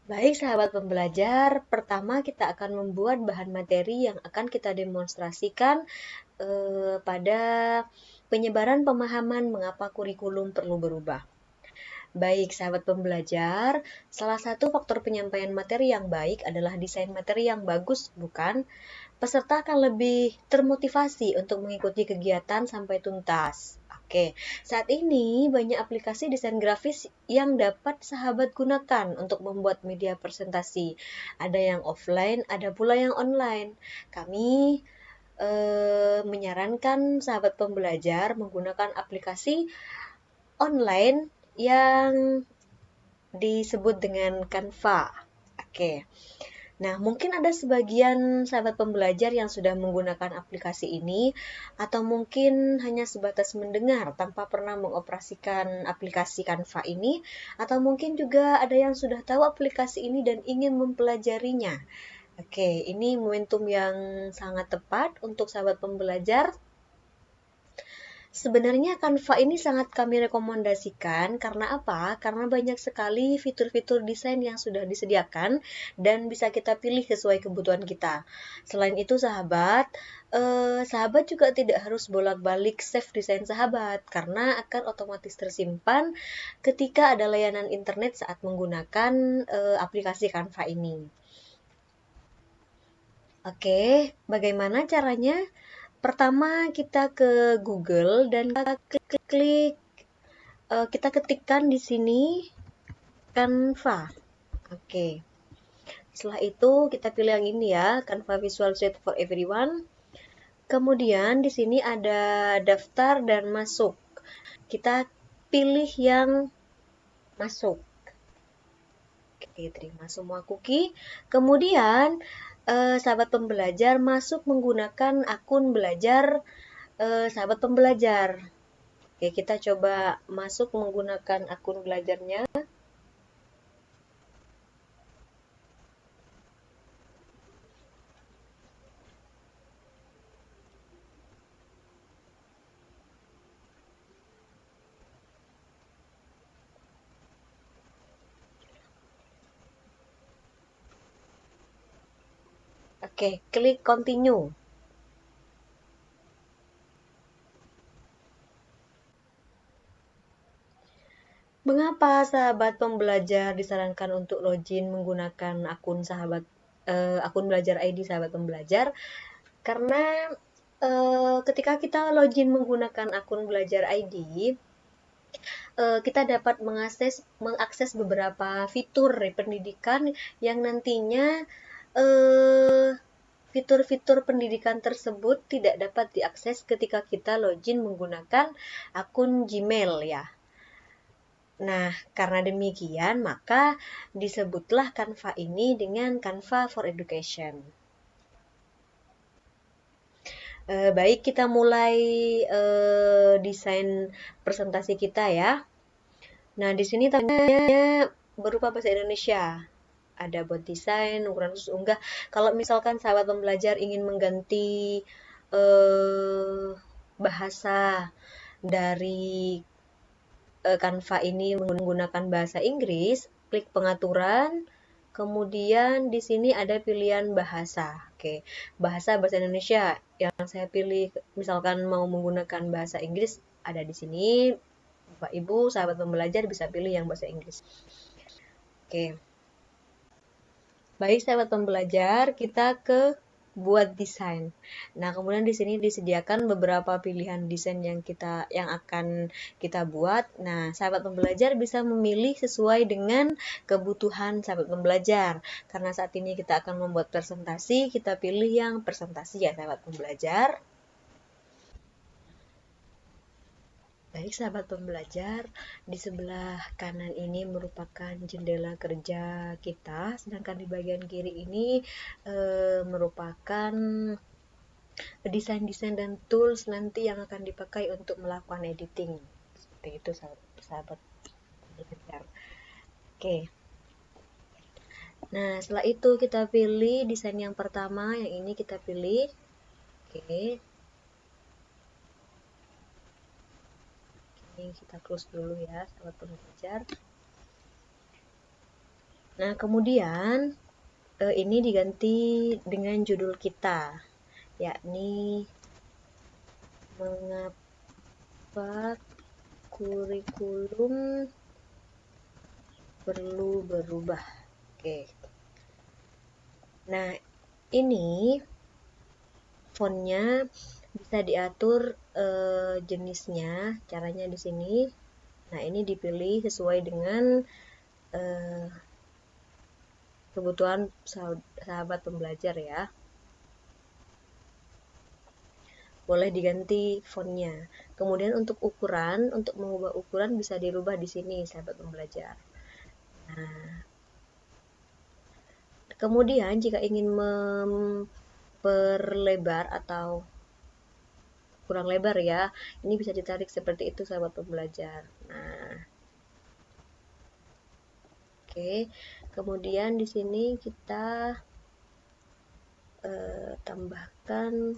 Baik, sahabat pembelajar, pertama kita akan membuat bahan materi yang akan kita demonstrasikan pada penyebaran pemahaman mengapa kurikulum perlu berubah. Baik, sahabat pembelajar, salah satu faktor penyampaian materi yang baik adalah desain materi yang bagus, bukan? Peserta akan lebih termotivasi untuk mengikuti kegiatan sampai tuntas. Oke, saat ini banyak aplikasi desain grafis yang dapat sahabat gunakan untuk membuat media presentasi. Ada yang offline, ada pula yang online. Kami menyarankan sahabat pembelajar menggunakan aplikasi online yang disebut dengan Canva. Oke. Nah, mungkin ada sebagian sahabat pembelajar yang sudah menggunakan aplikasi ini, atau mungkin hanya sebatas mendengar tanpa pernah mengoperasikan aplikasi Canva ini, atau mungkin juga ada yang sudah tahu aplikasi ini dan ingin mempelajarinya. Oke, ini momentum yang sangat tepat untuk sahabat pembelajar. Sebenarnya Canva ini sangat kami rekomendasikan karena apa? Karena banyak sekali fitur-fitur desain yang sudah disediakan dan bisa kita pilih sesuai kebutuhan kita. Selain itu sahabat juga tidak harus bolak-balik save desain sahabat karena akan otomatis tersimpan ketika ada layanan internet saat menggunakan aplikasi Canva ini. Oke, bagaimana caranya? Pertama kita ke Google dan klik kita ketikkan di sini Canva. Oke. Setelah itu kita pilih yang ini ya, Canva Visual Suite for Everyone. Kemudian di sini ada daftar dan masuk. Kita pilih yang masuk. Oke, terima semua cookie. Kemudian sahabat pembelajar masuk menggunakan akun belajar sahabat pembelajar. Oke, kita coba masuk menggunakan akun belajarnya. Oke, klik continue. Mengapa sahabat pembelajar disarankan untuk login menggunakan akun belajar ID sahabat pembelajar? Karena ketika kita login menggunakan akun belajar ID, kita dapat mengakses beberapa fitur pendidikan yang nantinya fitur-fitur pendidikan tersebut tidak dapat diakses ketika kita login menggunakan akun Gmail ya. Nah, karena demikian, maka disebutlah Canva ini dengan Canva for Education. Baik, kita mulai desain presentasi kita ya. Nah, di sini tadinya berupa bahasa Indonesia. Ada buat desain, ukuran khusus unggah. Kalau misalkan sahabat pembelajar ingin mengganti bahasa dari Canva ini menggunakan bahasa Inggris, klik pengaturan, kemudian di sini ada pilihan bahasa. Oke, bahasa Indonesia yang saya pilih, misalkan mau menggunakan bahasa Inggris ada di sini. Bapak Ibu, sahabat pembelajar bisa pilih yang bahasa Inggris. Oke. Baik, sahabat pembelajar, kita ke buat desain. Nah, kemudian di sini disediakan beberapa pilihan desain yang akan kita buat. Nah, sahabat pembelajar bisa memilih sesuai dengan kebutuhan sahabat pembelajar. Karena saat ini kita akan membuat presentasi, kita pilih yang presentasi ya, sahabat pembelajar. Baik, sahabat pembelajar, di sebelah kanan ini merupakan jendela kerja kita, sedangkan di bagian kiri ini merupakan desain-desain dan tools nanti yang akan dipakai untuk melakukan editing. Seperti itu, sahabat pembelajar. Oke. Nah, setelah itu kita pilih desain yang pertama, yang ini kita pilih. Oke. Ini kita close dulu ya, sahabat pembelajar. Nah, kemudian ini diganti dengan judul kita, yakni mengapa kurikulum perlu berubah. Oke. Nah, ini fontnya bisa diatur jenisnya, caranya di sini. Nah, ini dipilih sesuai dengan kebutuhan sahabat pembelajar ya. Boleh diganti fontnya. Kemudian untuk ukuran, untuk mengubah ukuran bisa dirubah di sini, sahabat pembelajar. Nah, kemudian jika ingin memperlebar atau kurang lebar ya, ini bisa ditarik seperti itu, sahabat pembelajar. Nah, oke. Kemudian di sini kita tambahkan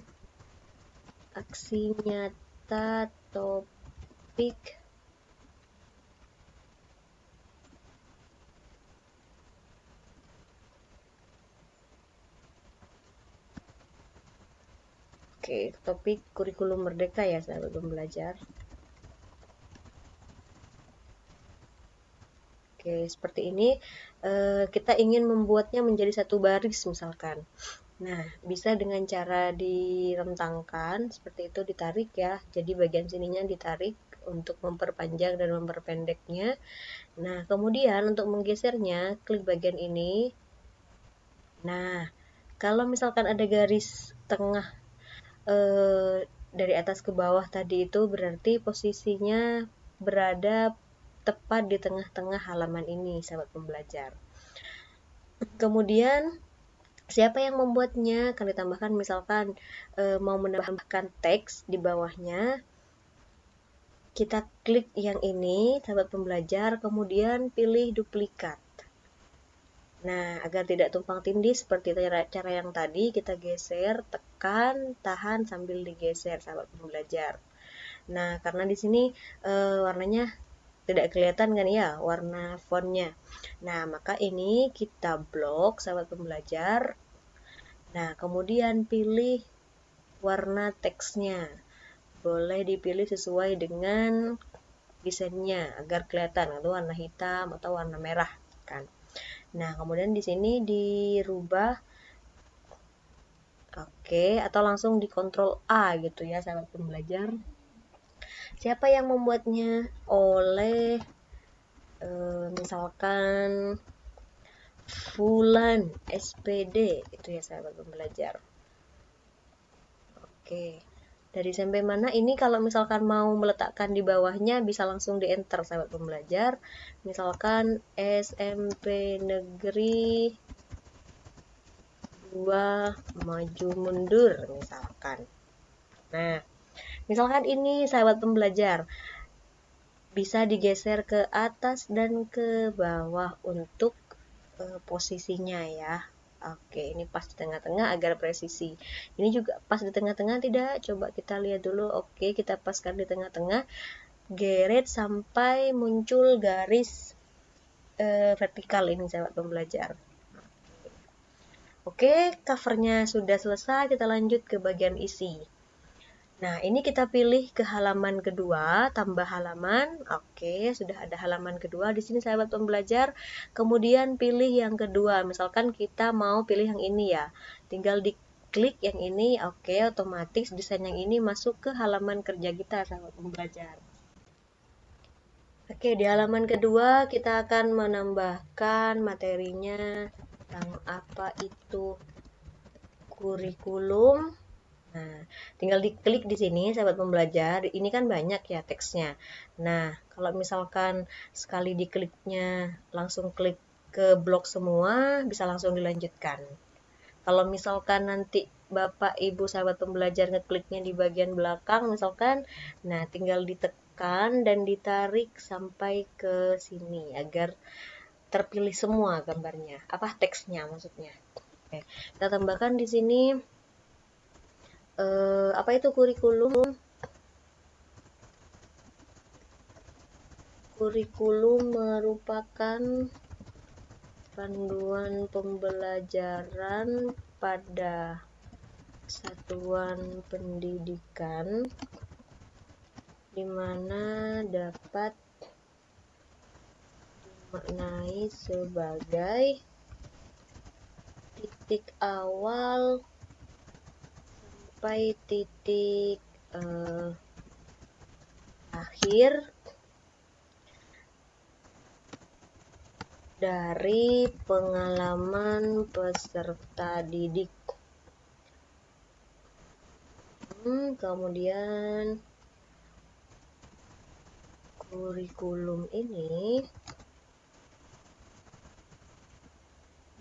aksi nyata topik topik kurikulum merdeka ya, sahabat pembelajar. Oke, seperti ini kita ingin membuatnya menjadi satu baris misalkan. Nah, bisa dengan cara direntangkan seperti itu, ditarik ya. Jadi bagian sininya ditarik untuk memperpanjang dan memperpendeknya. Nah, kemudian untuk menggesernya, klik bagian ini. Nah, kalau misalkan ada garis tengah dari atas ke bawah tadi, itu berarti posisinya berada tepat di tengah-tengah halaman ini, sahabat pembelajar. Kemudian siapa yang membuatnya? Akan ditambahkan misalkan mau menambahkan teks di bawahnya, kita klik yang ini, sahabat pembelajar, kemudian pilih duplikat. Nah, agar tidak tumpang tindih seperti cara yang tadi, kita geser, tekan, tahan sambil digeser, sahabat pembelajar. Nah, karena di sini warnanya tidak kelihatan kan ya, warna fontnya. Nah, maka ini kita blok, sahabat pembelajar. Nah, kemudian pilih warna teksnya. Boleh dipilih sesuai dengan desainnya agar kelihatan, atau warna hitam atau warna merah kan. Nah, kemudian di sini dirubah, oke, atau langsung di Ctrl A gitu ya, sahabat pembelajar. Siapa yang membuatnya? Oleh misalkan Fulan SPD itu ya, sahabat pembelajar. Oke. Dari sampai mana ini, kalau misalkan mau meletakkan di bawahnya bisa langsung di enter, sahabat pembelajar. Misalkan SMP Negeri 2 maju mundur misalkan. Nah, misalkan ini, sahabat pembelajar, bisa digeser ke atas dan ke bawah untuk posisinya ya. Oke, ini pas di tengah-tengah agar presisi. Ini juga pas di tengah-tengah tidak? Coba kita lihat dulu. Oke, kita paskan di tengah-tengah. Geret sampai muncul garis vertikal ini, sahabat pembelajar. Oke, covernya sudah selesai. Kita lanjut ke bagian isi. Nah, ini kita pilih ke halaman kedua, tambah halaman. Oke, sudah ada halaman kedua di sini, sahabat pembelajar. Kemudian pilih yang kedua. Misalkan kita mau pilih yang ini ya. Tinggal diklik yang ini, oke, otomatis desain yang ini masuk ke halaman kerja kita, sahabat pembelajar. Oke, di halaman kedua kita akan menambahkan materinya tentang apa itu kurikulum. Nah, tinggal diklik di sini, sahabat pembelajar. Ini kan banyak ya teksnya. Nah, kalau misalkan sekali dikliknya langsung klik ke blok semua, bisa langsung dilanjutkan. Kalau misalkan nanti Bapak Ibu sahabat pembelajar ngekliknya di bagian belakang misalkan, nah tinggal ditekan dan ditarik sampai ke sini agar terpilih semua gambarnya. Apa teksnya maksudnya. Oke, kita tambahkan di sini apa itu kurikulum? Kurikulum merupakan panduan pembelajaran pada satuan pendidikan, di mana dapat dimaknai sebagai titik awal sampai titik akhir dari pengalaman peserta didik. Kemudian kurikulum ini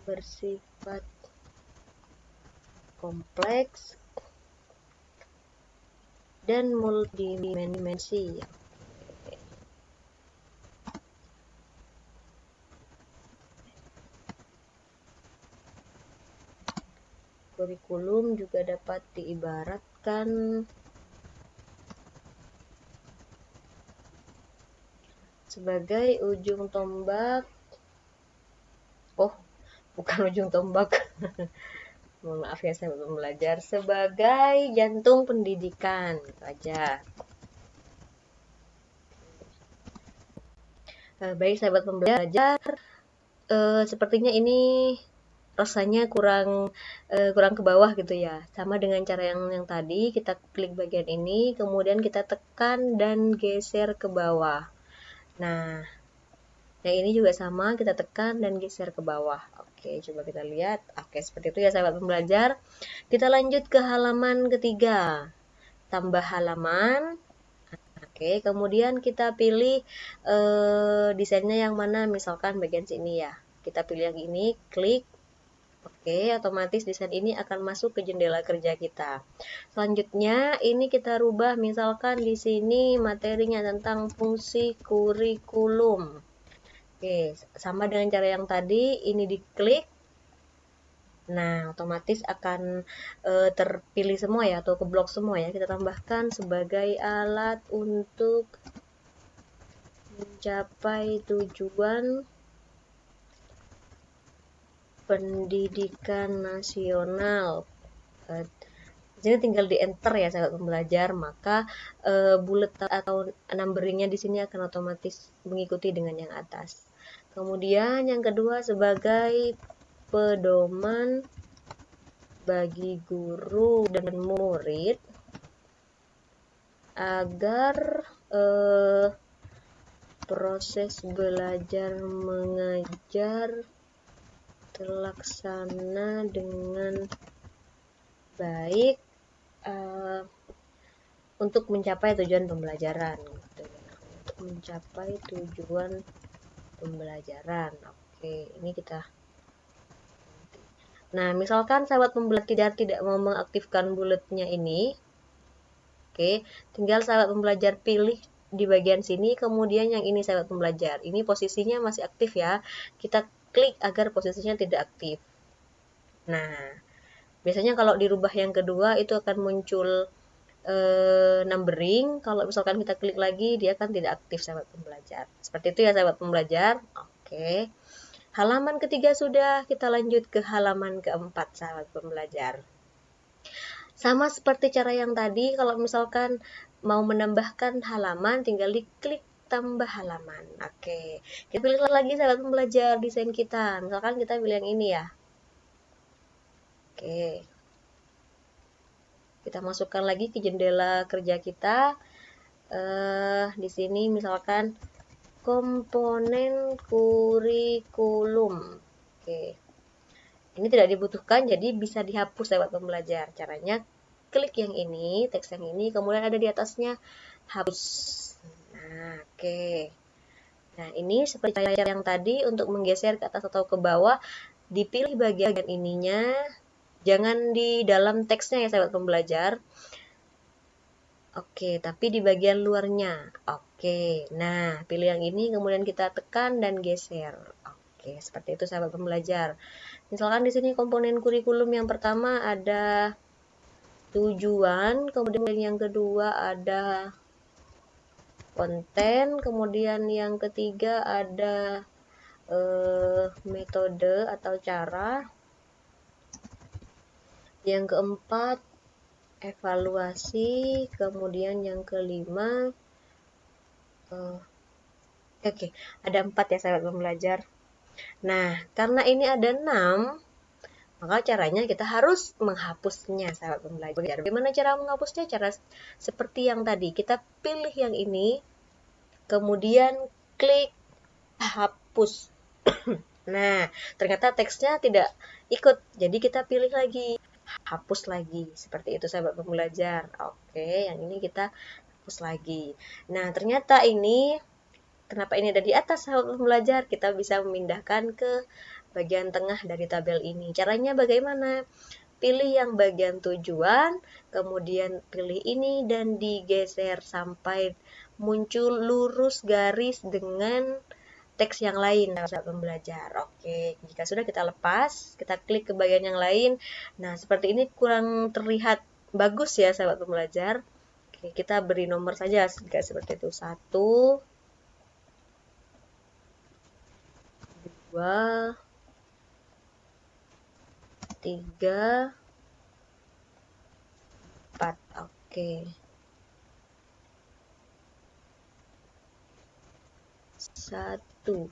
bersifat kompleks dan multidimensi. Kurikulum juga dapat diibaratkan sebagai ujung tombak. Oh, bukan ujung tombak. Mohon maaf ya, saya belum belajar. Sebagai jantung pendidikan, gitu aja. Baik sahabat pembelajar, sepertinya ini rasanya kurang ke bawah gitu ya. Sama dengan cara yang tadi, kita klik bagian ini, kemudian kita tekan dan geser ke bawah. Nah, yang ini juga sama, kita tekan dan geser ke bawah. Oke, coba kita lihat. Oke, seperti itu ya sahabat pembelajar. Kita lanjut ke halaman ketiga. Tambah halaman. Oke, kemudian kita pilih desainnya yang mana, misalkan bagian sini ya. Kita pilih yang ini, klik. Oke, otomatis desain ini akan masuk ke jendela kerja kita. Selanjutnya, ini kita rubah, misalkan di sini materinya tentang fungsi kurikulum. Oke, sama dengan cara yang tadi, ini diklik. Nah, otomatis akan terpilih semua ya, atau keblok semua ya. Kita tambahkan sebagai alat untuk mencapai tujuan pendidikan nasional. Di sini tinggal di enter ya sahabat pembelajar, maka bullet atau numberingnya di sini akan otomatis mengikuti dengan yang atas. Kemudian yang kedua sebagai pedoman bagi guru dan murid agar proses belajar mengajar terlaksana dengan baik untuk mencapai tujuan pembelajaran gitu ya. Untuk mencapai tujuan pembelajaran. Oke, ini kita. Nah, misalkan sahabat pembelajar tidak mau mengaktifkan bulletnya ini, oke, tinggal sahabat pembelajar pilih di bagian sini, kemudian yang ini sahabat pembelajar. Ini posisinya masih aktif ya. Kita klik agar posisinya tidak aktif. Nah, biasanya kalau dirubah yang kedua itu akan muncul numbering. Kalau misalkan kita klik lagi, dia akan tidak aktif sahabat pembelajar. Seperti itu ya sahabat pembelajar. Oke. Halaman ketiga sudah, kita lanjut ke halaman keempat sahabat pembelajar. Sama seperti cara yang tadi, kalau misalkan mau menambahkan halaman, tinggal diklik tambah halaman. Oke, kita pilih lagi sahabat pembelajar desain kita. Misalkan kita pilih yang ini ya. Oke, kita masukkan lagi ke jendela kerja kita. Di sini misalkan komponen kurikulum. Oke, ini tidak dibutuhkan, jadi bisa dihapus sahabat pembelajar. Caranya klik yang ini, teks yang ini, kemudian ada di atasnya hapus. Nah, oke. Nah, ini seperti yang tadi, untuk menggeser ke atas atau ke bawah, dipilih bagian ininya, jangan di dalam teksnya ya sahabat pembelajar. Oke, tapi di bagian luarnya. Oke, nah pilih yang ini, kemudian kita tekan dan geser. Oke, seperti itu sahabat pembelajar. Misalkan di sini komponen kurikulum yang pertama ada tujuan, kemudian yang kedua ada konten, kemudian yang ketiga ada metode atau cara. Yang keempat, evaluasi. Kemudian yang kelima, oke, ada 4 ya sahabat pembelajar. Nah, karena ini ada 6, maka caranya kita harus menghapusnya sahabat pembelajar. Bagaimana cara menghapusnya? Cara seperti yang tadi, kita pilih yang ini, kemudian klik hapus. Nah, ternyata teksnya tidak ikut, jadi kita pilih lagi, hapus lagi. Seperti itu sahabat pembelajar. Oke, yang ini kita hapus lagi. Nah, ternyata ini, kenapa ini ada di atas sahabat pembelajar? Kita bisa memindahkan ke bagian tengah dari tabel ini. Caranya bagaimana? Pilih yang bagian tujuan, kemudian pilih ini dan digeser sampai muncul lurus garis dengan teks yang lain sahabat pembelajar. Oke, jika sudah kita lepas, kita klik ke bagian yang lain. Nah, seperti ini kurang terlihat bagus ya sahabat pembelajar. Oke, kita beri nomor saja jika seperti itu. 1, 2, 3, 4. Oke. 1.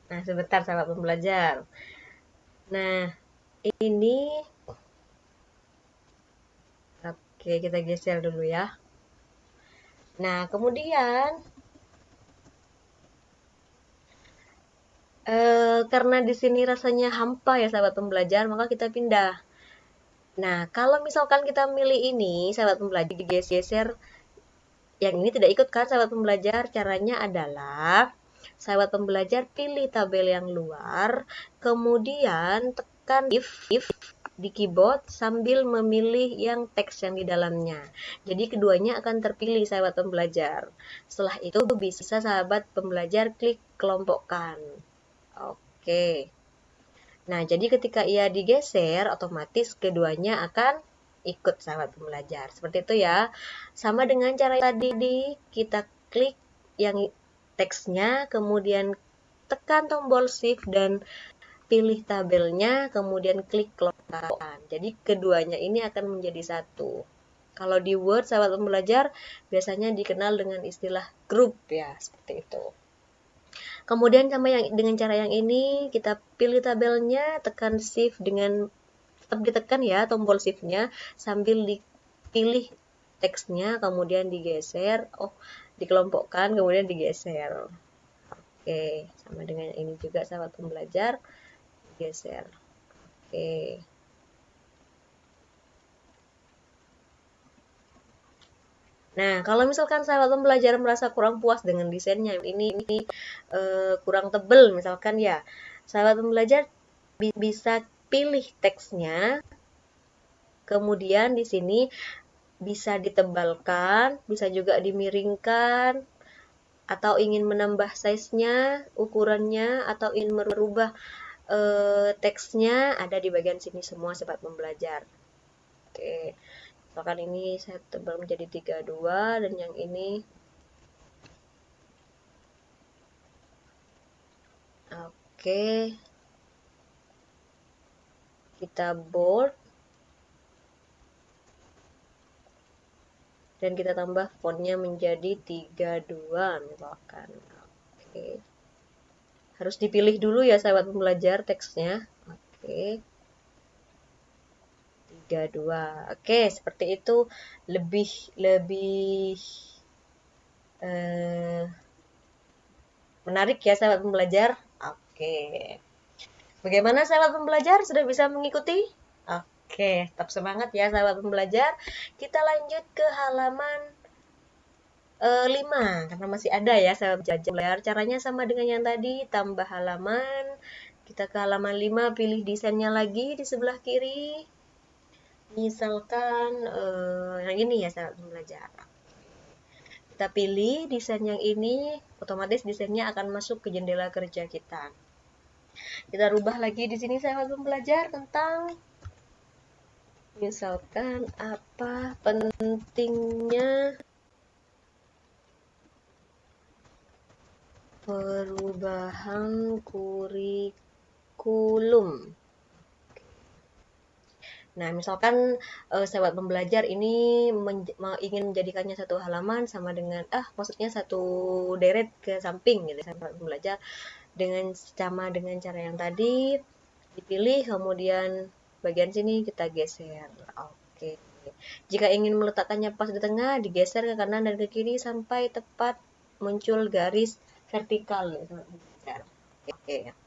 Nah, sebentar sahabat pembelajar. Nah, ini oke, kita geser dulu ya. Nah, kemudian karena di sini rasanya hampa ya sahabat pembelajar, maka kita pindah. Nah, kalau misalkan kita milih ini, sahabat pembelajar digeser, yang ini tidak ikut kan sahabat pembelajar? Caranya adalah sahabat pembelajar pilih tabel yang luar, kemudian tekan Shift di keyboard sambil memilih yang teks yang di dalamnya. Jadi keduanya akan terpilih sahabat pembelajar. Setelah itu bisa sahabat pembelajar klik kelompokkan. Oke. Nah, jadi ketika ia digeser, otomatis keduanya akan ikut sahabat pembelajar. Seperti itu ya. Sama dengan cara tadi, kita klik yang teksnya, kemudian tekan tombol Shift dan pilih tabelnya, kemudian klik kelompokkan. Jadi keduanya ini akan menjadi satu. Kalau di Word, sahabat pembelajar biasanya dikenal dengan istilah grup ya, seperti itu. Kemudian sama yang dengan cara yang ini, kita pilih tabelnya, tekan Shift dengan tetap ditekan ya tombol Shift-nya sambil dipilih teksnya, kemudian digeser, dikelompokkan, kemudian digeser. Oke, sama dengan ini juga sahabat pembelajar, geser. Oke. Nah, kalau misalkan sahabat pembelajar merasa kurang puas dengan desainnya, ini kurang tebel misalkan ya, sahabat pembelajar bisa pilih teksnya, kemudian di sini bisa ditebalkan, bisa juga dimiringkan, atau ingin menambah size-nya, ukurannya, atau ingin merubah teksnya, ada di bagian sini semua sahabat pembelajar. Oke, misalkan ini saya tebal menjadi 32 dan yang ini oke, kita bold dan kita tambah fontnya menjadi 32 misalkan. Oke, harus dipilih dulu ya sahabat pembelajar teksnya. Oke, 32. Oke, seperti itu lebih menarik ya sahabat pembelajar. Oke. Bagaimana sahabat pembelajar? Sudah bisa mengikuti? Oke, tetap semangat ya sahabat pembelajar. Kita lanjut ke halaman 5, karena masih ada ya sahabat pembelajar. Caranya sama dengan yang tadi, tambah halaman. Kita ke halaman 5, pilih desainnya lagi di sebelah kiri. Misalkan yang ini ya sahabat pembelajar. Kita pilih desain yang ini, otomatis desainnya akan masuk ke jendela kerja kita. Kita rubah lagi di sini sahabat pembelajar tentang misalkan apa pentingnya perubahan kurikulum. Nah, misalkan sahabat pembelajar ini ingin menjadikannya satu halaman sama dengan maksudnya satu deret ke samping gitu sahabat pembelajar dengan cara yang tadi dipilih kemudian bagian sini kita geser. Oke. Jika ingin meletakkannya pas di tengah, digeser ke kanan dan ke kiri sampai tepat muncul garis vertikal ya, sahabat pembelajar. Oke.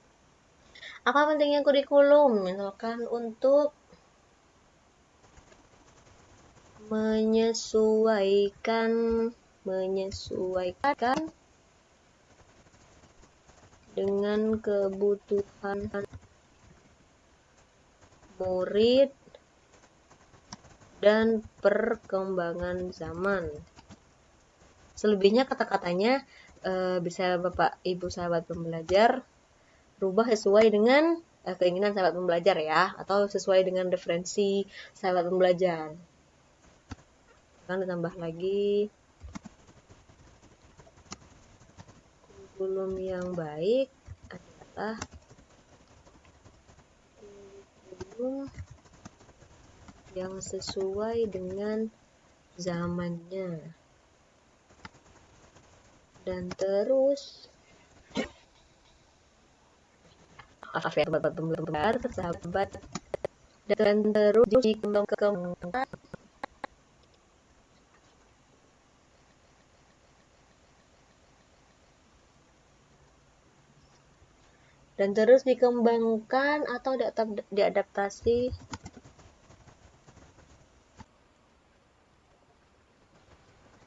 Apa pentingnya kurikulum? Misalkan untuk menyesuaikan dengan kebutuhan murid dan perkembangan zaman. Selebihnya kata-katanya bisa Bapak Ibu sahabat pembelajar rubah sesuai dengan keinginan sahabat pembelajar ya, atau sesuai dengan referensi sahabat pembelajar. Akan ditambah lagi kurikulum yang baik adalah kurikulum yang sesuai dengan zamannya dan terus sahabat pembelajar dan terus dikembangkan atau diadaptasi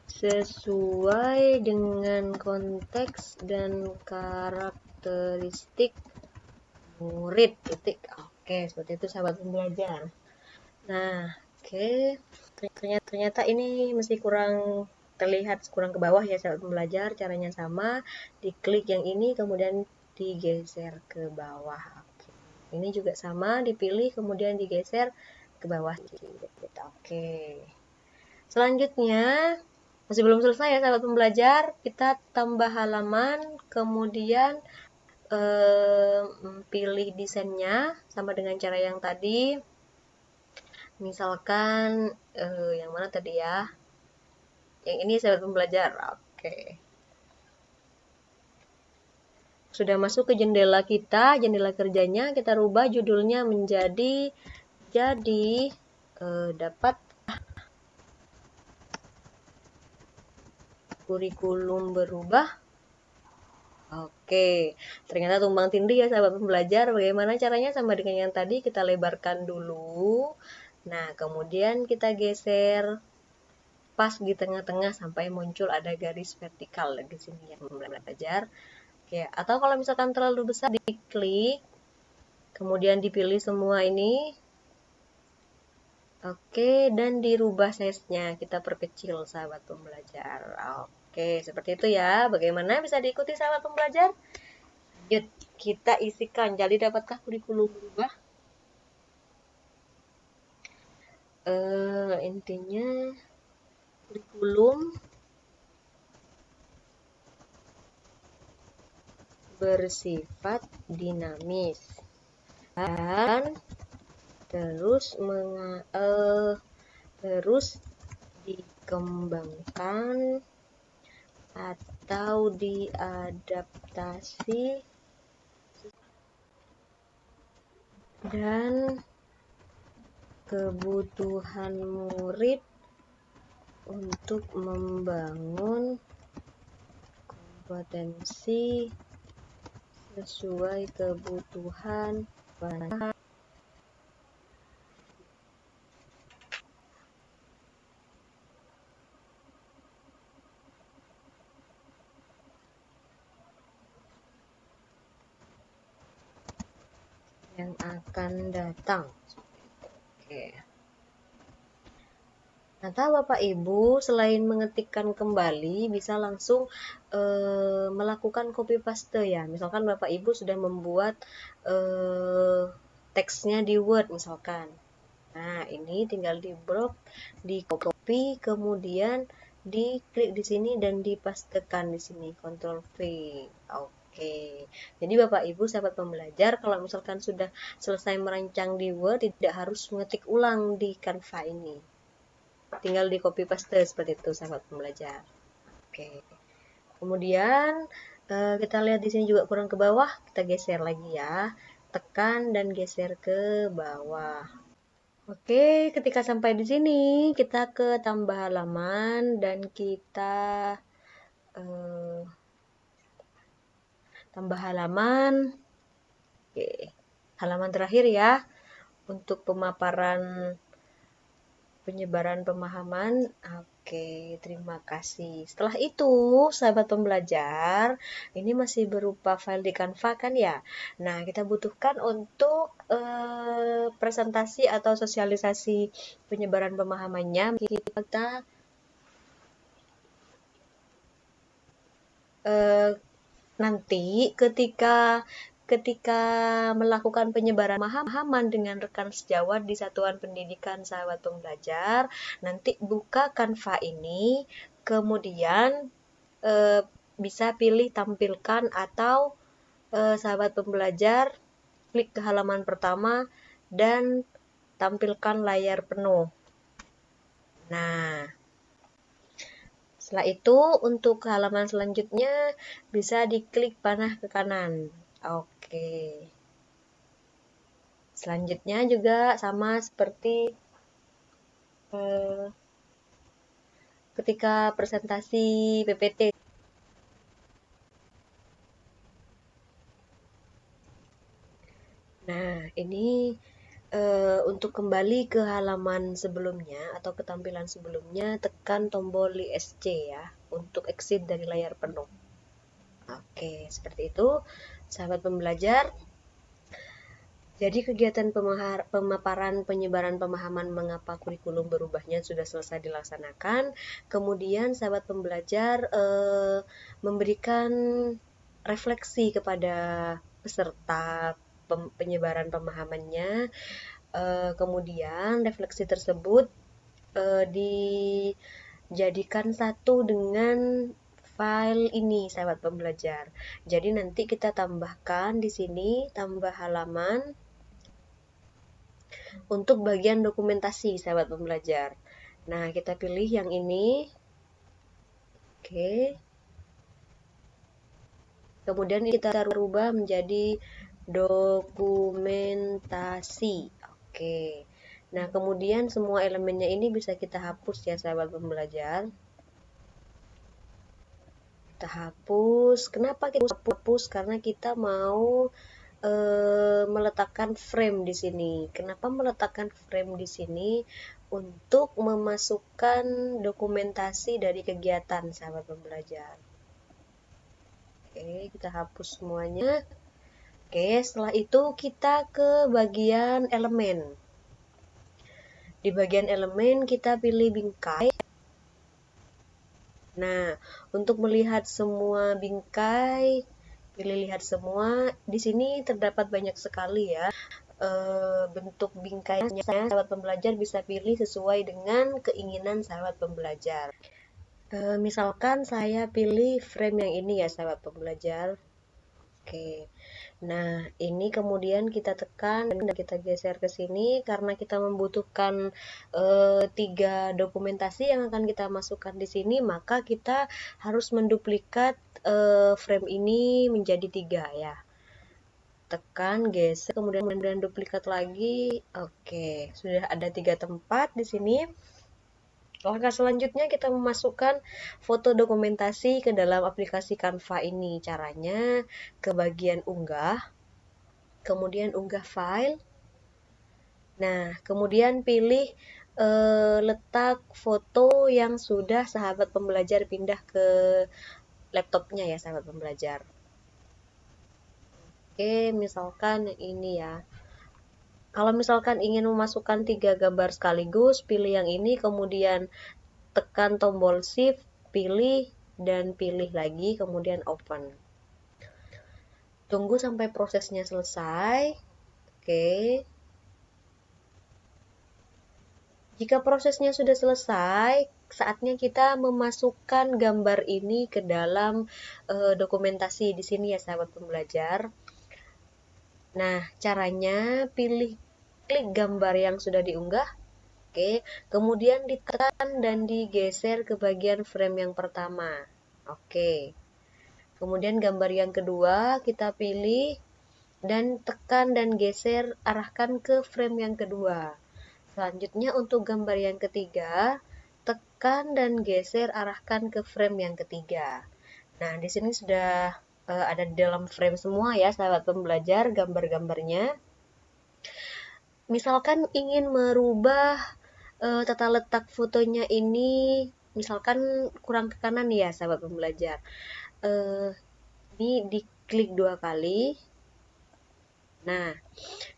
sesuai dengan konteks dan karakteristik murid. Oke, seperti itu sahabat pembelajar. Nah, oke. Ternyata ini masih terlihat kurang ke bawah ya sahabat pembelajar. Caranya sama, diklik yang ini kemudian digeser ke bawah. Oke. Ini juga sama, dipilih kemudian digeser ke bawah. Oke. Selanjutnya, masih belum selesai ya sahabat pembelajar, kita tambah halaman, kemudian pilih desainnya sama dengan cara yang tadi. Misalkan yang mana tadi ya? Yang ini sahabat pembelajar. Oke. Sudah masuk ke jendela kita, jendela kerjanya, kita rubah judulnya menjadi dapat kurikulum berubah. Oke, ternyata tumbang tindih ya sahabat pembelajar. Bagaimana caranya? Sama dengan yang tadi, kita lebarkan dulu. Nah, kemudian kita geser pas di tengah-tengah sampai muncul ada garis vertikal di sini ya pembelajar. Oke, atau kalau misalkan terlalu besar, diklik, kemudian dipilih semua ini. Oke, dan dirubah size-nya, kita perkecil sahabat pembelajar. Oke, seperti itu ya. Bagaimana bisa diikuti sahabat pembelajar? Lanjut, kita isikan. Jadi dapatkah kurikulum berubah? Intinya kurikulum bersifat dinamis dan terus dikembangkan atau diadaptasi dan kebutuhan murid untuk membangun kompetensi sesuai kebutuhan yang akan datang. Oke. Nah, Bapak Ibu, selain mengetikkan kembali, bisa langsung melakukan copy paste ya. Misalkan Bapak Ibu sudah membuat teksnya di Word misalkan. Nah, ini tinggal di drop, di copy, kemudian diklik di sini dan dipastekan di sini, Ctrl V. Oke. Jadi Bapak Ibu sahabat pembelajar, kalau misalkan sudah selesai merancang di Word, tidak harus mengetik ulang di Canva ini. Tinggal di copy paste seperti itu sahabat pembelajar. Oke. Kemudian kita lihat di sini juga kurang ke bawah, kita geser lagi ya. Tekan dan geser ke bawah. Oke, ketika sampai di sini, kita ke tambah halaman dan kita eh, tambah halaman. Oke, halaman terakhir ya untuk pemaparan penyebaran pemahaman. Oke, terima kasih. Setelah itu, sahabat pembelajar, ini masih berupa file di Canva kan ya? Nah, kita butuhkan untuk presentasi atau sosialisasi penyebaran pemahamannya. Kita nanti ketika melakukan penyebaran pemahaman dengan rekan sejawat di satuan pendidikan sahabat pembelajar, nanti buka Canva ini, kemudian bisa pilih tampilkan atau sahabat pembelajar klik ke halaman pertama dan tampilkan layar penuh. Nah, setelah itu, untuk halaman selanjutnya bisa diklik panah ke kanan. Oke. Selanjutnya juga sama seperti ketika presentasi PPT. Nah, ini untuk kembali ke halaman sebelumnya atau ketampilan sebelumnya, tekan tombol ESC ya untuk exit dari layar penuh. Oke, seperti itu, sahabat pembelajar. Jadi kegiatan pemaparan penyebaran pemahaman mengapa kurikulum berubahnya sudah selesai dilaksanakan. Kemudian sahabat pembelajar memberikan refleksi kepada peserta penyebaran pemahamannya. Kemudian refleksi tersebut dijadikan satu dengan file ini sahabat pembelajar. Jadi nanti kita tambahkan di sini tambah halaman untuk bagian dokumentasi sahabat pembelajar. Nah, kita pilih yang ini. Oke. Kemudian kita rubah menjadi dokumentasi. Oke. Nah, kemudian semua elemennya ini bisa kita hapus ya sahabat pembelajar. Kita hapus. Kenapa kita hapus? Karena kita mau meletakkan frame di sini. Kenapa meletakkan frame di sini? Untuk memasukkan dokumentasi dari kegiatan sahabat pembelajar. Oke, kita hapus semuanya. Oke, setelah itu kita ke bagian elemen. Di bagian elemen kita pilih bingkai. Nah, untuk melihat semua bingkai, pilih lihat semua. Di sini terdapat banyak sekali ya bentuk bingkainya. Sahabat pembelajar bisa pilih sesuai dengan keinginan sahabat pembelajar. Misalkan saya pilih frame yang ini ya sahabat pembelajar. Oke. Nah, ini kemudian kita tekan dan kita geser ke sini karena kita membutuhkan 3 dokumentasi yang akan kita masukkan di sini, maka kita harus menduplikat frame ini menjadi 3 ya. Tekan, geser, kemudian duplikat lagi. Oke, sudah ada 3 tempat di sini. Langkah selanjutnya kita memasukkan foto dokumentasi ke dalam aplikasi Canva ini. Caranya ke bagian unggah, kemudian unggah file. Nah, kemudian pilih letak foto yang sudah sahabat pembelajar pindah ke laptopnya ya sahabat pembelajar. Oke, misalkan ini ya. Kalau misalkan ingin memasukkan 3 gambar sekaligus, pilih yang ini, kemudian tekan tombol shift, pilih, dan pilih lagi, kemudian open. Tunggu sampai prosesnya selesai. Oke. Jika prosesnya sudah selesai, saatnya kita memasukkan gambar ini ke dalam dokumentasi di sini ya sahabat pembelajar. Nah, caranya klik gambar yang sudah diunggah. Oke, kemudian ditekan dan digeser ke bagian frame yang pertama. Oke. Kemudian gambar yang kedua kita pilih dan tekan dan geser arahkan ke frame yang kedua. Selanjutnya untuk gambar yang ketiga, tekan dan geser arahkan ke frame yang ketiga. Nah, di sini sudah ada di dalam frame semua ya sahabat pembelajar gambar-gambarnya. Misalkan ingin merubah tata letak fotonya ini, misalkan kurang ke kanan ya sahabat pembelajar. Ini diklik 2 kali. Nah,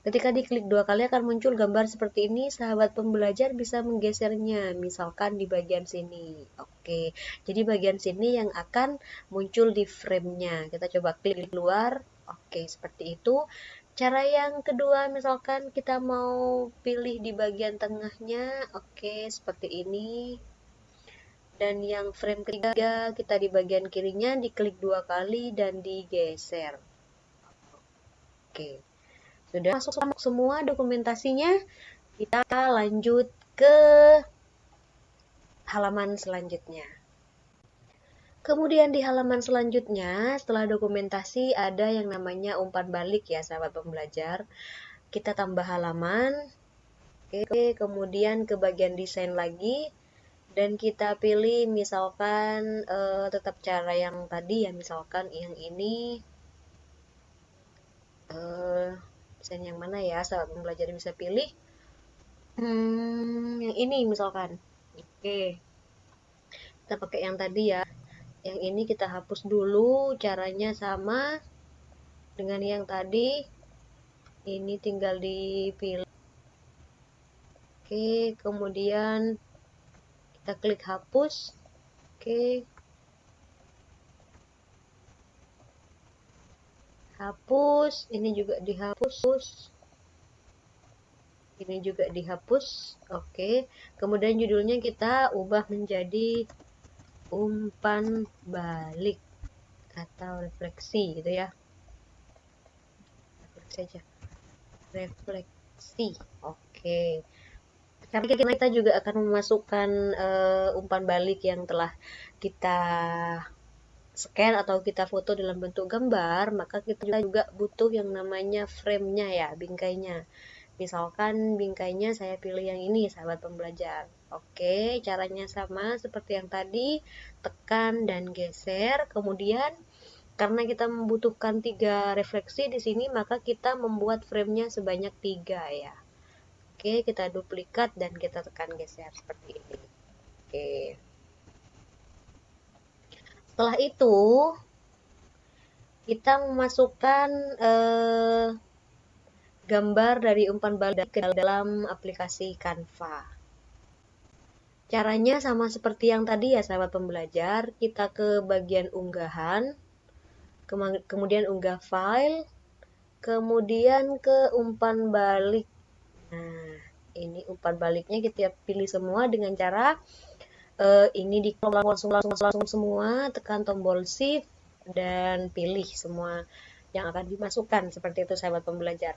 ketika diklik 2 kali akan muncul gambar seperti ini, sahabat pembelajar bisa menggesernya, misalkan di bagian sini. Oke, jadi bagian sini yang akan muncul di frame-nya. Kita coba klik keluar. Oke, seperti itu. Cara yang kedua, misalkan kita mau pilih di bagian tengahnya. Oke, seperti ini. Dan yang frame ketiga, kita di bagian kirinya diklik 2 kali dan digeser. Oke. Sudah masuk semua dokumentasinya, kita lanjut ke halaman selanjutnya. Kemudian di halaman selanjutnya, setelah dokumentasi ada yang namanya umpan balik ya sahabat pembelajar. Kita tambah halaman, oke, kemudian ke bagian desain lagi, dan kita pilih misalkan tetap cara yang tadi ya, misalkan yang ini. Desain yang mana ya sahabat pembelajar bisa pilih? Yang ini misalkan. Oke, kita pakai yang tadi ya. Yang ini kita hapus dulu, caranya sama dengan yang tadi. Ini tinggal dipilih. Oke, kemudian kita klik hapus. Oke. Hapus, ini juga dihapus. Ini juga dihapus. Oke. Kemudian judulnya kita ubah menjadi umpan balik atau refleksi gitu ya. Refleksi aja. Refleksi. Oke. Tapi kita juga akan memasukkan umpan balik yang telah kita scan atau kita foto dalam bentuk gambar, maka kita juga butuh yang namanya frame-nya ya, bingkainya. Misalkan bingkainya saya pilih yang ini, sahabat pembelajar. Oke, caranya sama seperti yang tadi, tekan dan geser. Kemudian karena kita membutuhkan 3 refleksi di sini, maka kita membuat frame-nya sebanyak 3 ya. Oke, kita duplikat dan kita tekan geser seperti ini. Oke. Setelah itu, kita memasukkan gambar dari umpan balik ke dalam aplikasi Canva. Caranya sama seperti yang tadi ya sahabat pembelajar, kita ke bagian unggahan, kemudian unggah file, kemudian ke umpan balik. Nah, ini umpan baliknya kita pilih semua dengan cara ini langsung semua, tekan tombol shift dan pilih semua yang akan dimasukkan seperti itu sahabat pembelajar.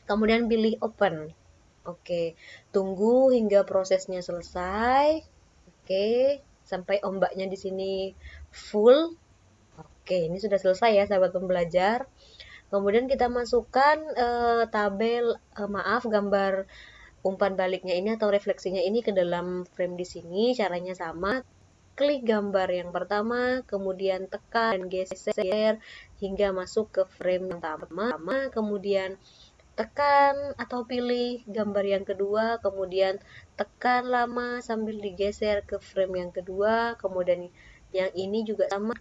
Kemudian pilih open. Oke, tunggu hingga prosesnya selesai. Oke, sampai ombaknya di sini full. Oke, ini sudah selesai ya sahabat pembelajar. Kemudian kita masukkan tabel gambar umpan baliknya ini atau refleksinya ini ke dalam frame di sini. Caranya sama. Klik gambar yang pertama, kemudian tekan dan geser hingga masuk ke frame yang pertama, kemudian tekan atau pilih gambar yang kedua, kemudian tekan lama sambil digeser ke frame yang kedua, kemudian yang ini juga sama,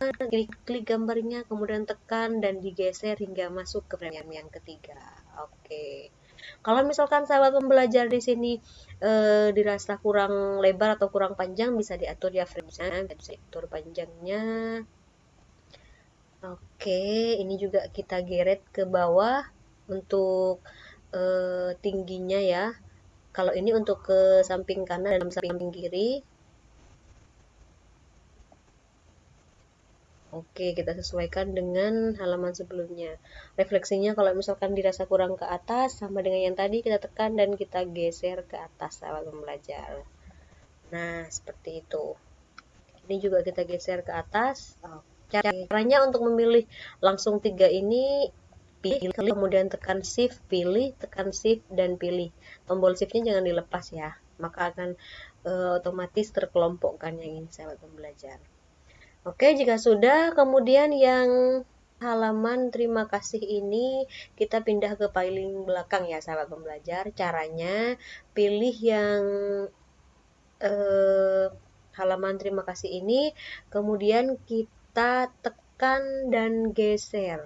klik gambarnya, kemudian tekan dan digeser hingga masuk ke frame yang ketiga. Oke. Kalau misalkan sahabat pembelajar di sini dirasa kurang lebar atau kurang panjang, bisa diatur ya frame-nya, bisa diatur panjangnya. Oke, ini juga kita geret ke bawah untuk tingginya ya. Kalau ini untuk ke samping kanan dan samping kiri. Oke, kita sesuaikan dengan halaman sebelumnya. Refleksinya kalau misalkan dirasa kurang ke atas, sama dengan yang tadi kita tekan dan kita geser ke atas sahabat pembelajar. Nah, seperti itu. Ini juga kita geser ke atas. Caranya untuk memilih langsung 3 ini, pilih, kemudian tekan shift, pilih, tekan shift, dan pilih. Tombol shiftnya jangan dilepas ya, maka akan otomatis terkelompokkan yang ini sahabat pembelajar. Oke, jika sudah, kemudian yang halaman terima kasih ini kita pindah ke paling belakang ya sahabat pembelajar. Caranya pilih yang halaman terima kasih ini, kemudian kita tekan dan geser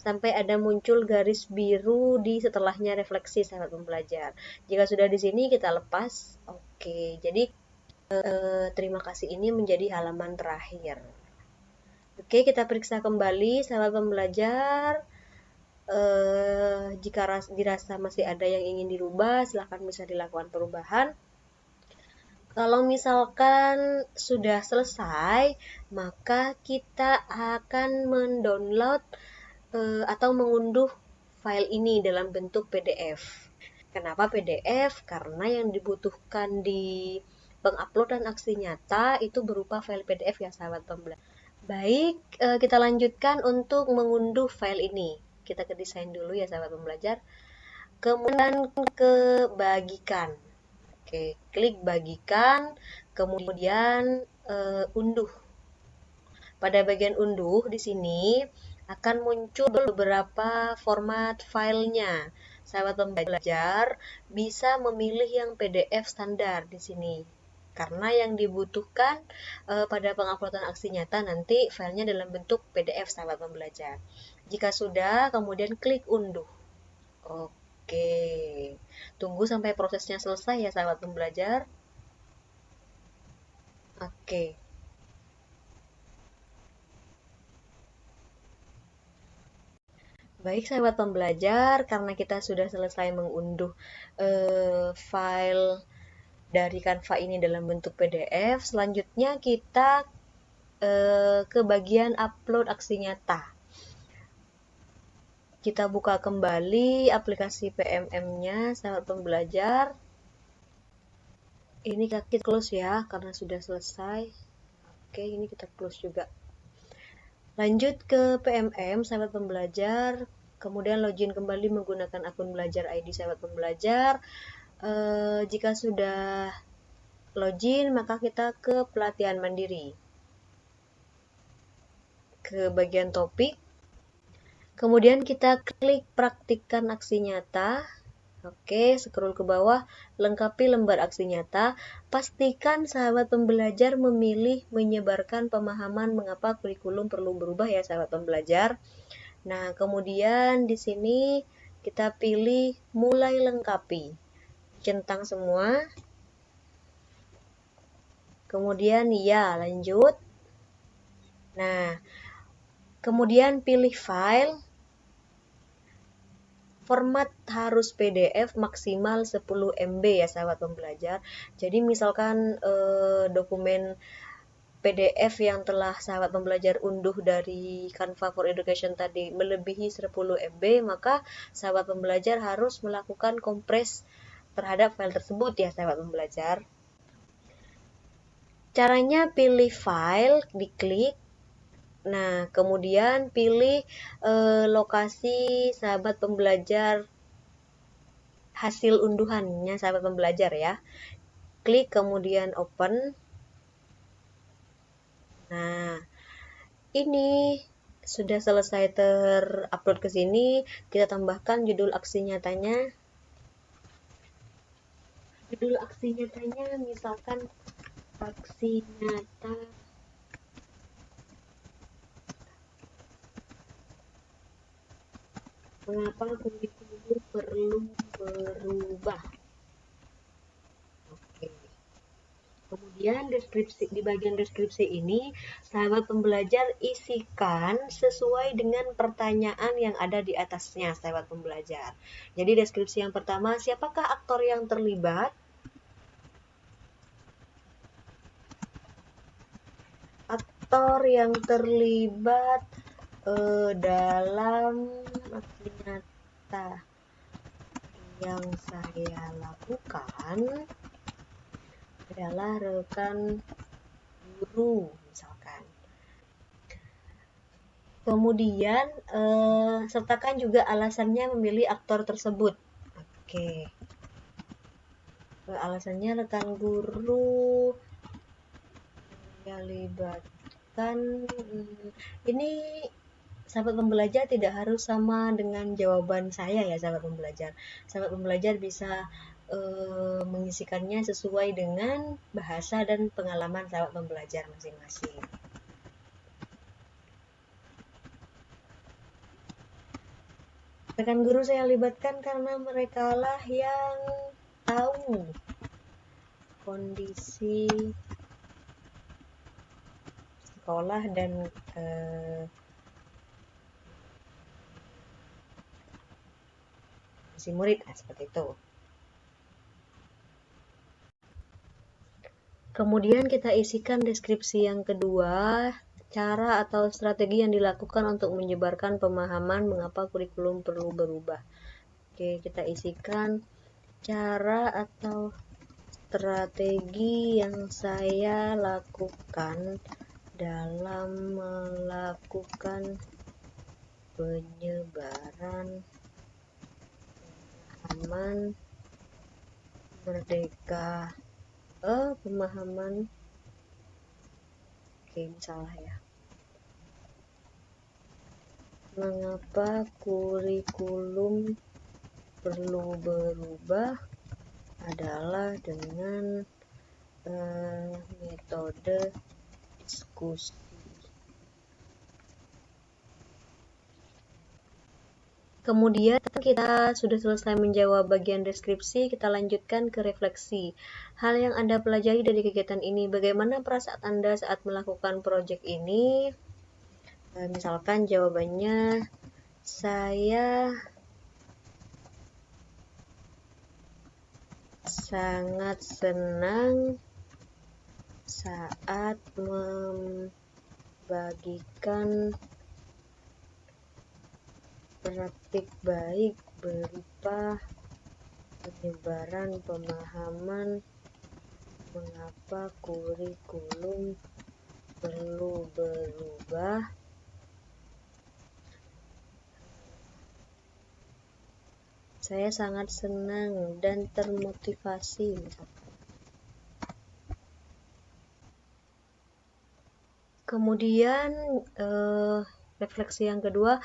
sampai ada muncul garis biru di setelahnya refleksi sahabat pembelajar. Jika sudah di sini kita lepas. Oke, jadi terima kasih ini menjadi halaman terakhir. Oke, kita periksa kembali sahabat pembelajar. Jika dirasa masih ada yang ingin dirubah, silahkan bisa dilakukan perubahan. Kalau misalkan sudah selesai, maka kita akan mendownload atau mengunduh file ini dalam bentuk PDF. Kenapa PDF? Karena yang dibutuhkan di penguploadan aksi nyata itu berupa file PDF ya sahabat pembelajar. Baik, kita lanjutkan untuk mengunduh file ini. Kita ke desain dulu ya sahabat pembelajar. Kemudian ke bagikan. Oke, klik bagikan, kemudian unduh. Pada bagian unduh di sini akan muncul beberapa format filenya. Sahabat pembelajar bisa memilih yang PDF standar di sini. Karena yang dibutuhkan pada penguploadan aksi nyata nanti filenya dalam bentuk PDF sahabat pembelajar. Jika sudah, kemudian klik unduh. Oke, tunggu sampai prosesnya selesai ya sahabat pembelajar. Oke. Baik sahabat pembelajar, karena kita sudah selesai mengunduh file dari Canva ini dalam bentuk PDF, selanjutnya kita ke bagian upload aksi nyata. Kita buka kembali aplikasi PMM-nya, sahabat pembelajar. Ini kita close ya, karena sudah selesai. Oke, ini kita close juga. Lanjut ke PMM, sahabat pembelajar. Kemudian login kembali menggunakan akun belajar ID sahabat pembelajar. Jika sudah login, maka kita ke pelatihan mandiri. Ke bagian topik. Kemudian kita klik praktikkan aksi nyata. Oke, scroll ke bawah, lengkapi lembar aksi nyata. Pastikan sahabat pembelajar memilih menyebarkan pemahaman mengapa kurikulum perlu berubah ya sahabat pembelajar. Nah, kemudian di sini kita pilih mulai lengkapi. Centang semua. Kemudian ya, lanjut. Nah, kemudian pilih file. Format harus PDF maksimal 10 MB ya sahabat pembelajar. Jadi misalkan dokumen PDF yang telah sahabat pembelajar unduh dari Canva for Education tadi melebihi 10 MB, maka sahabat pembelajar harus melakukan kompres terhadap file tersebut ya sahabat pembelajar. Caranya pilih file, diklik. Nah, kemudian pilih lokasi sahabat pembelajar hasil unduhannya sahabat pembelajar ya. Klik kemudian open. Nah, ini sudah selesai terupload ke sini. Kita tambahkan judul aksi nyatanya. Judul aksi nyatanya misalkan aksi nyata mengapa kurikulum perlu berubah. Oke. Kemudian di bagian deskripsi ini, sahabat pembelajar isikan sesuai dengan pertanyaan yang ada di atasnya, sahabat pembelajar. Jadi deskripsi yang pertama, siapakah aktor yang terlibat? Aktor yang terlibat dalam aksi nyata yang saya lakukan adalah rekan guru, misalkan. Kemudian sertakan juga alasannya memilih aktor tersebut. Oke. Alasannya rekan guru yang libatkan. Ini sahabat pembelajar tidak harus sama dengan jawaban saya ya, sahabat pembelajar. Sahabat pembelajar bisa mengisikannya sesuai dengan bahasa dan pengalaman sahabat pembelajar masing-masing. Rekan guru saya libatkan karena merekalah yang tahu kondisi sekolah dan si murid, seperti itu. Kemudian kita isikan deskripsi yang kedua, cara atau strategi yang dilakukan untuk menyebarkan pemahaman mengapa kurikulum perlu berubah. Oke, kita isikan cara atau strategi yang saya lakukan dalam melakukan penyebaran pemahaman merdeka pemahaman salah ya, mengapa kurikulum perlu berubah adalah dengan metode diskusi. Kemudian kita sudah selesai menjawab bagian deskripsi, kita lanjutkan ke refleksi. Hal yang Anda pelajari dari kegiatan ini, bagaimana perasaan Anda saat melakukan proyek ini? Misalkan jawabannya, saya sangat senang saat membagikan praktik baik berupa penyebaran pemahaman mengapa kurikulum perlu berubah. Saya sangat senang dan termotivasi. Kemudian refleksi yang kedua,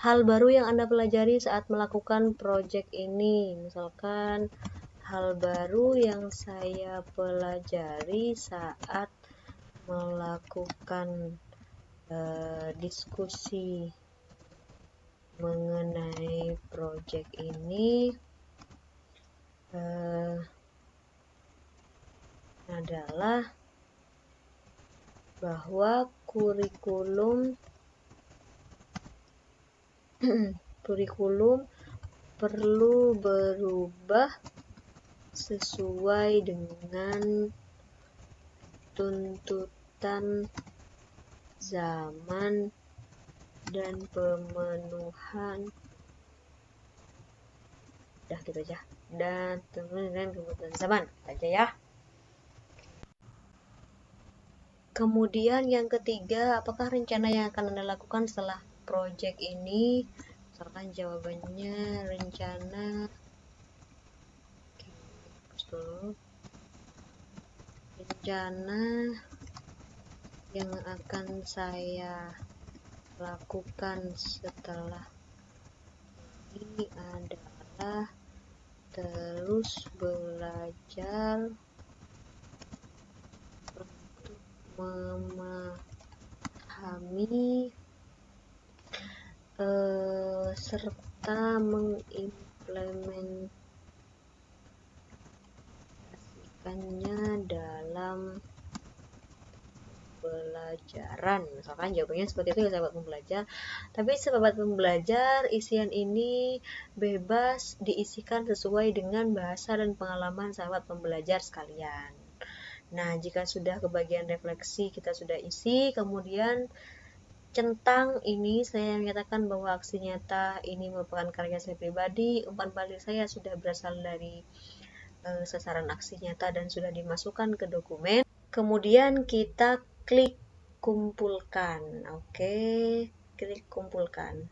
hal baru yang Anda pelajari saat melakukan proyek ini. Misalkan hal baru yang saya pelajari saat melakukan diskusi mengenai proyek ini adalah bahwa kurikulum perlu berubah sesuai dengan tuntutan zaman dan pemenuhan gitu aja, dan dengan kebutuhan zaman aja ya. Kemudian yang ketiga, apakah rencana yang akan Anda lakukan setelah proyek ini? Misalkan jawabannya rencana yang akan saya lakukan setelah ini adalah terus belajar untuk memahami serta mengimplementasikan dalam pembelajaran. Misalkan jawabannya seperti itu ya sahabat pembelajar. Tapi sahabat pembelajar, isian ini bebas diisikan sesuai dengan bahasa dan pengalaman sahabat pembelajar sekalian. Nah, jika sudah ke bagian refleksi kita sudah isi, kemudian centang ini saya menyatakan bahwa aksi nyata ini merupakan karya saya pribadi, umpan balik saya sudah berasal dari sasaran aksi nyata dan sudah dimasukkan ke dokumen. Kemudian kita klik kumpulkan. Oke, klik kumpulkan.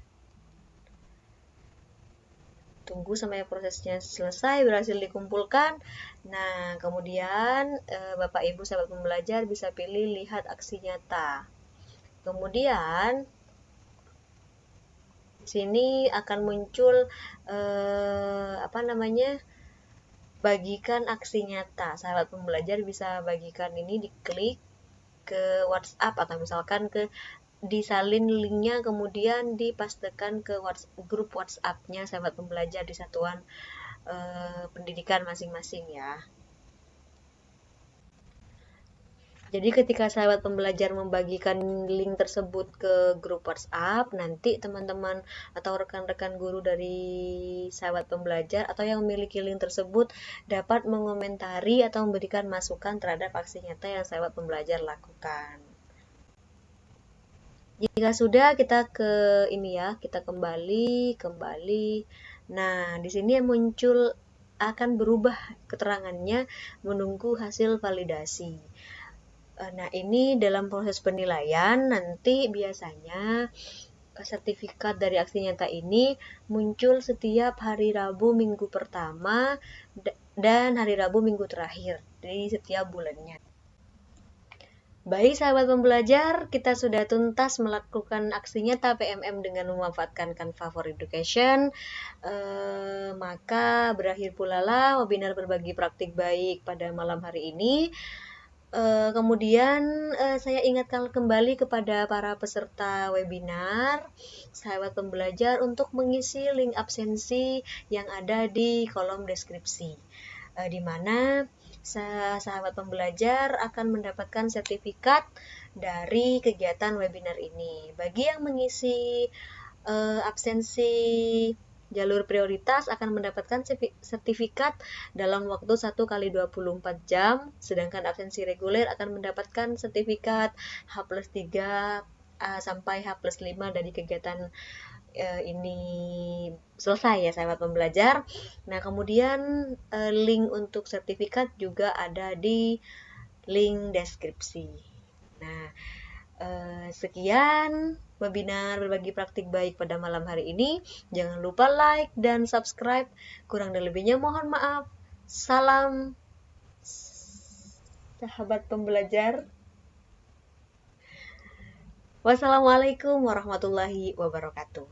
Tunggu sampai prosesnya selesai, berhasil dikumpulkan. Nah, kemudian Bapak Ibu sahabat pembelajar bisa pilih lihat aksi nyata. Kemudian sini akan muncul bagikan aksi nyata. Sahabat pembelajar bisa bagikan ini diklik ke WhatsApp atau misalkan disalin linknya kemudian dipastekan ke grup WhatsApp-nya sahabat pembelajar di satuan pendidikan masing-masing ya. Jadi ketika sahabat pembelajar membagikan link tersebut ke grup WhatsApp, nanti teman-teman atau rekan-rekan guru dari sahabat pembelajar atau yang memiliki link tersebut dapat mengomentari atau memberikan masukan terhadap aksi nyata yang sahabat pembelajar lakukan. Jika sudah kita ke ini ya, kita kembali. Nah, di sini muncul akan berubah keterangannya menunggu hasil validasi. Nah, ini dalam proses penilaian nanti biasanya sertifikat dari aksi nyata ini muncul setiap hari Rabu minggu pertama dan hari Rabu minggu terakhir dari setiap bulannya. Baik sahabat pembelajar, kita sudah tuntas melakukan aksi nyata PMM dengan memanfaatkan Canva for Education. Maka berakhir pula lah webinar berbagi praktik baik pada malam hari ini. Kemudian saya ingatkan kembali kepada para peserta webinar, sahabat pembelajar untuk mengisi link absensi yang ada di kolom deskripsi, di mana sahabat pembelajar akan mendapatkan sertifikat dari kegiatan webinar ini. Bagi yang mengisi absensi jalur prioritas akan mendapatkan sertifikat dalam waktu 1x24 jam, sedangkan absensi reguler akan mendapatkan sertifikat H+3 sampai H+5 dari kegiatan ini selesai ya sahabat pembelajar. Nah, kemudian link untuk sertifikat juga ada di link deskripsi. Nah, sekian webinar berbagi praktik baik pada malam hari ini. Jangan lupa like dan subscribe. Kurang dan lebihnya mohon maaf. Salam sahabat pembelajar. Wassalamualaikum warahmatullahi wabarakatuh.